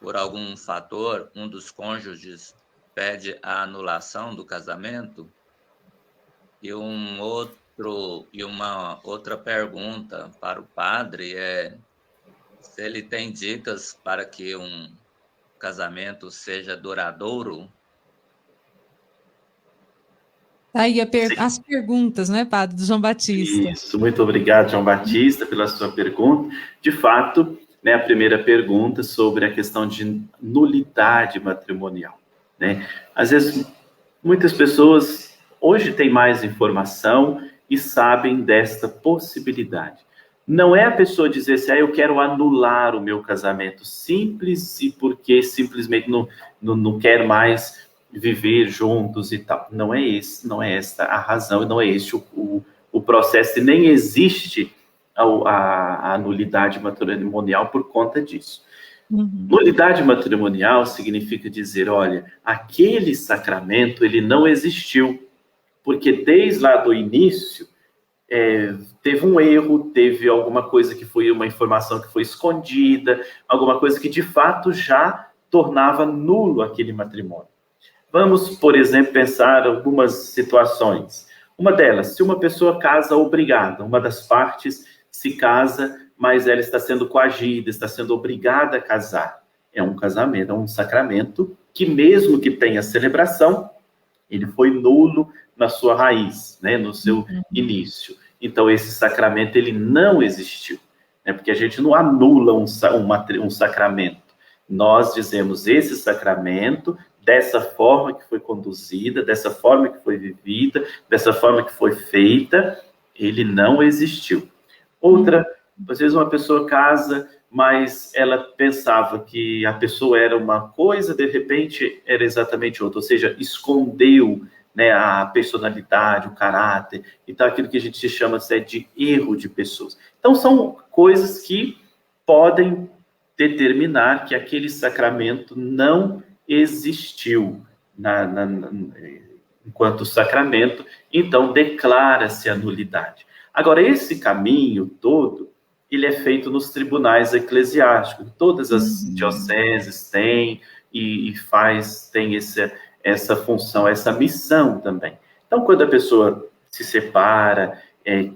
por algum fator, um dos cônjuges pede a anulação do casamento. E uma outra pergunta para o padre é se ele tem dicas para que um casamento seja duradouro. Aí as perguntas, né, padre, do João Batista. Isso, muito obrigado, João Batista, pela sua pergunta. De fato, né, a primeira pergunta sobre a questão de nulidade matrimonial, né? Às vezes, muitas pessoas hoje têm mais informação e sabem desta possibilidade. Não é a pessoa dizer assim, eu quero anular o meu casamento, simples e porque simplesmente não quer mais viver juntos e tal. Não é esta a razão, não é este o processo, e nem existe a nulidade matrimonial por conta disso. Nulidade matrimonial significa dizer, olha, aquele sacramento, ele não existiu, porque desde lá do início, teve um erro, teve alguma coisa que foi uma informação que foi escondida, alguma coisa que de fato já tornava nulo aquele matrimônio. Vamos, por exemplo, pensar algumas situações. Uma delas, se uma pessoa casa obrigada, uma das partes se casa, mas ela está sendo coagida, está sendo obrigada a casar. É um casamento, é um sacramento que mesmo que tenha celebração, ele foi nulo na sua raiz, né, no seu início. Então, esse sacramento, ele não existiu, né, porque a gente não anula um sacramento. Nós dizemos, esse sacramento, dessa forma que foi conduzida, dessa forma que foi vivida, dessa forma que foi feita, ele não existiu. Outra, às vezes uma pessoa casa, mas ela pensava que a pessoa era uma coisa, de repente era exatamente outra, ou seja, escondeu, né, a personalidade, o caráter, então aquilo que a gente chama de erro de pessoas. Então são coisas que podem determinar que aquele sacramento não existiu enquanto sacramento, então declara-se a nulidade. Agora, esse caminho todo, ele é feito nos tribunais eclesiásticos, todas as dioceses têm e tem essa função, essa missão também. Então, quando a pessoa se separa,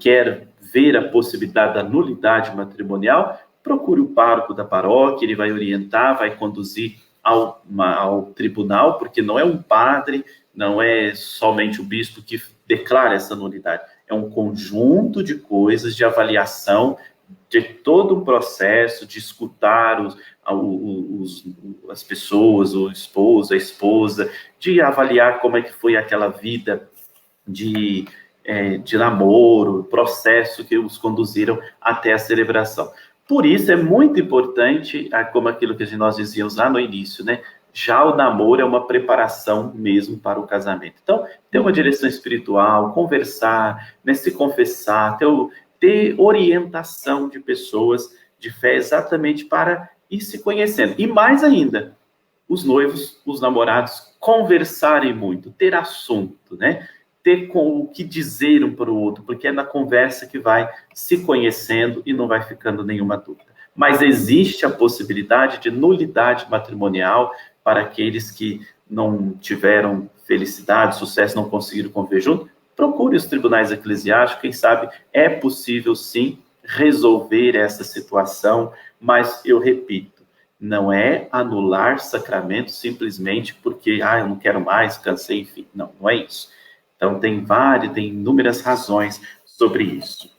quer ver a possibilidade da nulidade matrimonial, procure o pároco da paróquia, ele vai orientar, vai conduzir ao tribunal, porque não é um padre, não é somente o bispo que declara essa nulidade, é um conjunto de coisas, de avaliação, de todo um processo, de escutar as pessoas, o esposo, a esposa, de avaliar como é que foi aquela vida de namoro, processo que os conduziram até a celebração. Por isso é muito importante, como aquilo que nós dizíamos lá no início, né? Já o namoro é uma preparação mesmo para o casamento. Então, ter uma direção espiritual, conversar, né, se confessar, ter orientação de pessoas de fé exatamente para ir se conhecendo. E mais ainda, os noivos, os namorados, conversarem muito, ter assunto, né? Ter com o que dizer um para o outro, porque é na conversa que vai se conhecendo e não vai ficando nenhuma dúvida. Mas existe a possibilidade de nulidade matrimonial para aqueles que não tiveram felicidade, sucesso, não conseguiram conviver junto. Procure os tribunais eclesiásticos, quem sabe é possível sim resolver essa situação, mas eu repito, não é anular sacramento simplesmente porque eu não quero mais, cansei, enfim. Não é isso. Então tem inúmeras razões sobre isso.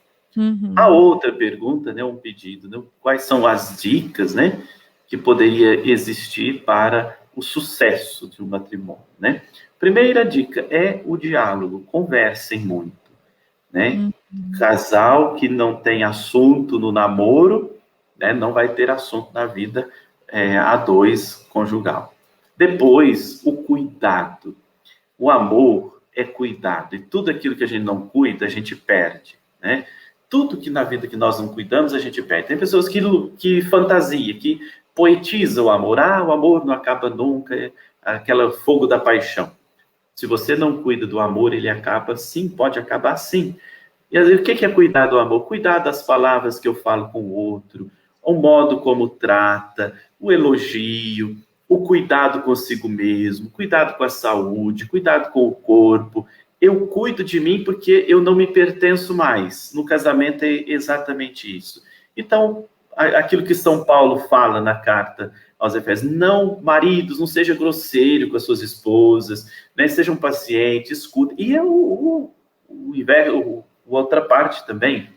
A outra pergunta, né, um pedido, né, quais são as dicas, né, que poderia existir para o sucesso de um matrimônio, né? Primeira dica é o diálogo, conversem muito, né? Casal que não tem assunto no namoro, né, não vai ter assunto na vida a dois conjugal. Depois, o cuidado. O amor é cuidado, e tudo aquilo que a gente não cuida, a gente perde, né? Tudo que na vida que nós não cuidamos, a gente perde. Tem pessoas que fantasiam, que poetizam o amor. O amor não acaba nunca, é aquele fogo da paixão. Se você não cuida do amor, ele acaba sim, pode acabar sim. E o que é cuidar do amor? Cuidar das palavras que eu falo com o outro, o modo como trata, o elogio, o cuidado consigo mesmo, cuidado com a saúde, cuidado com o corpo. Eu cuido de mim porque eu não me pertenço mais. No casamento é exatamente isso. Então, aquilo que São Paulo fala na carta aos Efésios, não, maridos, não seja grosseiro com as suas esposas, né? Sejam pacientes, escutem. E é outra parte também.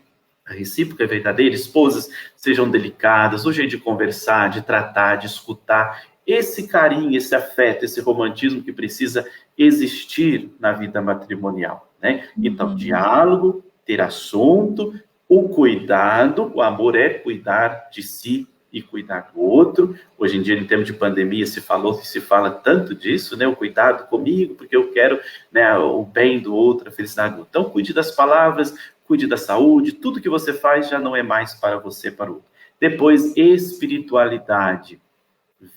A recíproca é verdadeira. Esposas, sejam delicadas, o jeito de conversar, de tratar, de escutar. Esse carinho, esse afeto, esse romantismo que precisa existir na vida matrimonial, né? Então, diálogo, ter assunto, o cuidado, o amor é cuidar de si e cuidar do outro. Hoje em dia, em termos de pandemia, se fala tanto disso, né? O cuidado comigo, porque eu quero, né, o bem do outro, a felicidade do outro. Então, cuide das palavras, cuide da saúde, tudo que você faz já não é mais para você, para o outro. Depois, espiritualidade,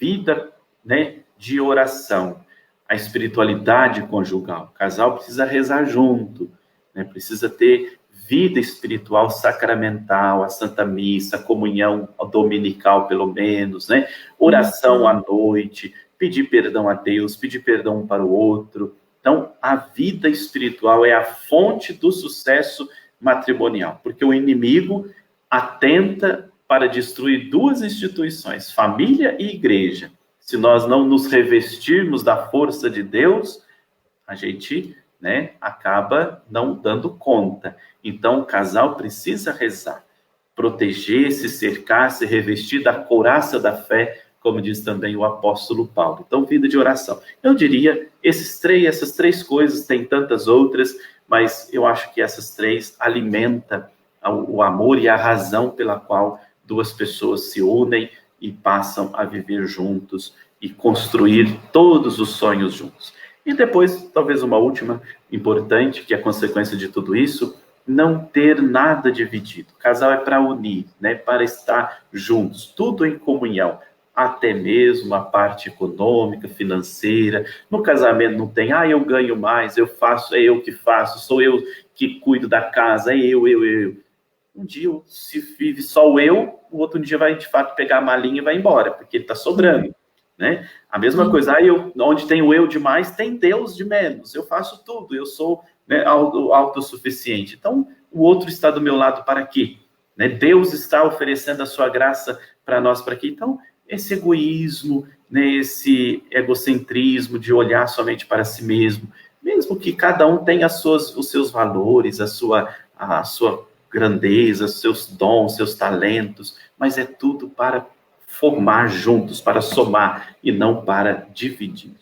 vida, né, de oração, a espiritualidade conjugal. O casal precisa rezar junto, né, precisa ter vida espiritual sacramental, a Santa Missa, a comunhão dominical, pelo menos, né? Oração à noite, pedir perdão a Deus, pedir perdão um para o outro. Então, a vida espiritual é a fonte do sucesso matrimonial, porque o inimigo atenta para destruir duas instituições, família e igreja. Se nós não nos revestirmos da força de Deus, a gente, né, acaba não dando conta. Então, o casal precisa rezar, proteger, se cercar, se revestir da couraça da fé, como diz também o apóstolo Paulo. Então, vida de oração. Eu diria, essas três coisas, tem tantas outras, mas eu acho que essas três alimentam o amor e a razão pela qual duas pessoas se unem e passam a viver juntos e construir todos os sonhos juntos. E depois, talvez uma última importante, que é a consequência de tudo isso, não ter nada dividido. O casal é para unir, né? Para estar juntos, tudo em comunhão, até mesmo a parte econômica, financeira. No casamento não tem, eu ganho mais, eu faço, é eu que faço, sou eu que cuido da casa, é eu. Um dia se vive só o eu, o outro dia vai de fato pegar a malinha e vai embora, porque ele está sobrando. Né? A mesma coisa, onde tem o eu demais, tem Deus de menos. Eu faço tudo, eu sou, né, autossuficiente. Então, o outro está do meu lado para quê? Né? Deus está oferecendo a sua graça para nós para quê? Então, esse egoísmo, né, esse egocentrismo de olhar somente para si mesmo, mesmo que cada um tenha os seus valores, a sua grandeza, seus dons, seus talentos, mas é tudo para formar juntos, para somar e não para dividir.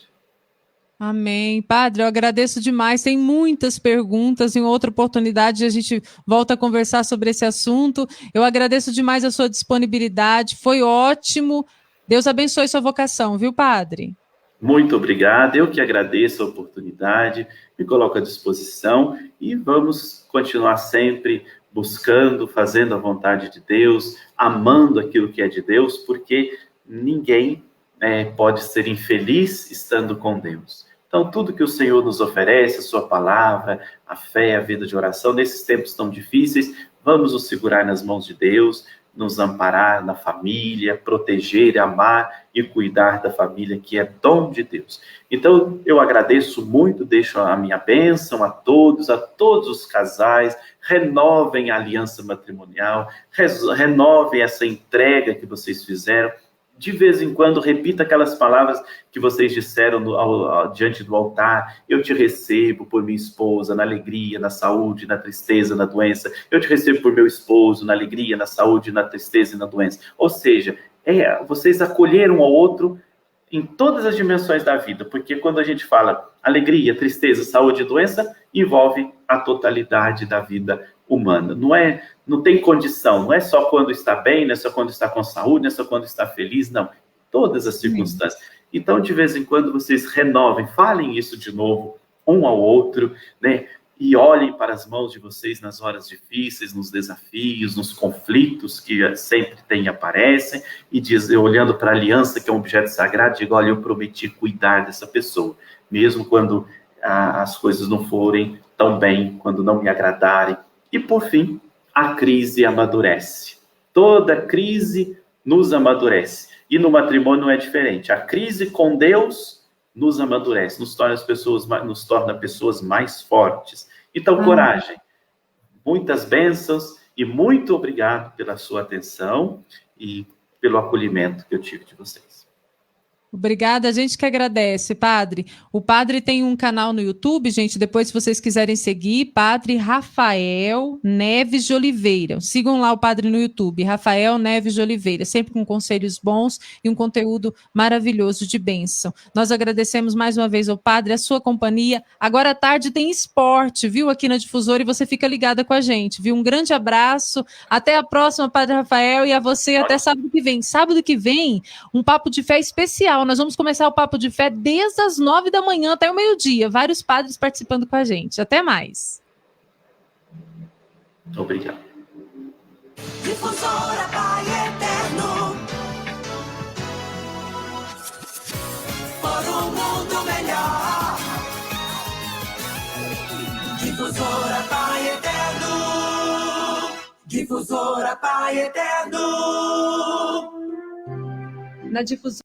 Amém. Padre, eu agradeço demais. Tem muitas perguntas. Em outra oportunidade, a gente volta a conversar sobre esse assunto. Eu agradeço demais a sua disponibilidade. Foi ótimo. Deus abençoe sua vocação, viu, Padre? Muito obrigado. Eu que agradeço a oportunidade, me coloco à disposição e vamos continuar sempre buscando, fazendo a vontade de Deus, amando aquilo que é de Deus, porque ninguém pode ser infeliz estando com Deus. Então, tudo que o Senhor nos oferece, a sua palavra, a fé, a vida de oração, nesses tempos tão difíceis, vamos nos segurar nas mãos de Deus, nos amparar na família, proteger, amar e cuidar da família, que é dom de Deus. Então, eu agradeço muito, deixo a minha bênção a todos os casais, renovem a aliança matrimonial, renovem essa entrega que vocês fizeram. De vez em quando, repita aquelas palavras que vocês disseram diante do altar. Eu te recebo por minha esposa, na alegria, na saúde, na tristeza, na doença. Eu te recebo por meu esposo, na alegria, na saúde, na tristeza e na doença. Ou seja, vocês acolheram um ao outro em todas as dimensões da vida. Porque quando a gente fala alegria, tristeza, saúde e doença, envolve a totalidade da vida humana. Não tem condição, não é só quando está bem, não é só quando está com saúde, não é só quando está feliz, não. Todas as circunstâncias. Então, de vez em quando, vocês renovem, falem isso de novo, um ao outro, né? E olhem para as mãos de vocês nas horas difíceis, nos desafios, nos conflitos que sempre tem e aparecem, e olhando para a aliança, que é um objeto sagrado, diga, olha, eu prometi cuidar dessa pessoa, mesmo quando as coisas não forem tão bem, quando não me agradarem. E, por fim, a crise amadurece. Toda crise nos amadurece. E no matrimônio não é diferente. A crise com Deus nos amadurece, nos torna pessoas mais fortes. Então, coragem. Muitas bênçãos e muito obrigado pela sua atenção e pelo acolhimento que eu tive de vocês. Obrigada, a gente que agradece, Padre. O Padre tem um canal no YouTube, gente, depois se vocês quiserem seguir, Padre Rafael Neves de Oliveira. Sigam lá o Padre no YouTube, Rafael Neves de Oliveira, sempre com conselhos bons e um conteúdo maravilhoso de bênção. Nós agradecemos mais uma vez ao Padre, a sua companhia. Agora à tarde tem esporte, viu, aqui na Difusora, e você fica ligada com a gente, viu? Um grande abraço, até a próxima, Padre Rafael, e a você até sábado que vem. Sábado que vem, um Papo de Fé especial. Nós vamos começar o Papo de Fé desde as 9 da manhã até o meio-dia. Vários padres participando com a gente. Até mais. Obrigado. Difusora Pai Eterno, por um mundo melhor. Difusora Pai Eterno, Difusora Pai Eterno. Na Difusora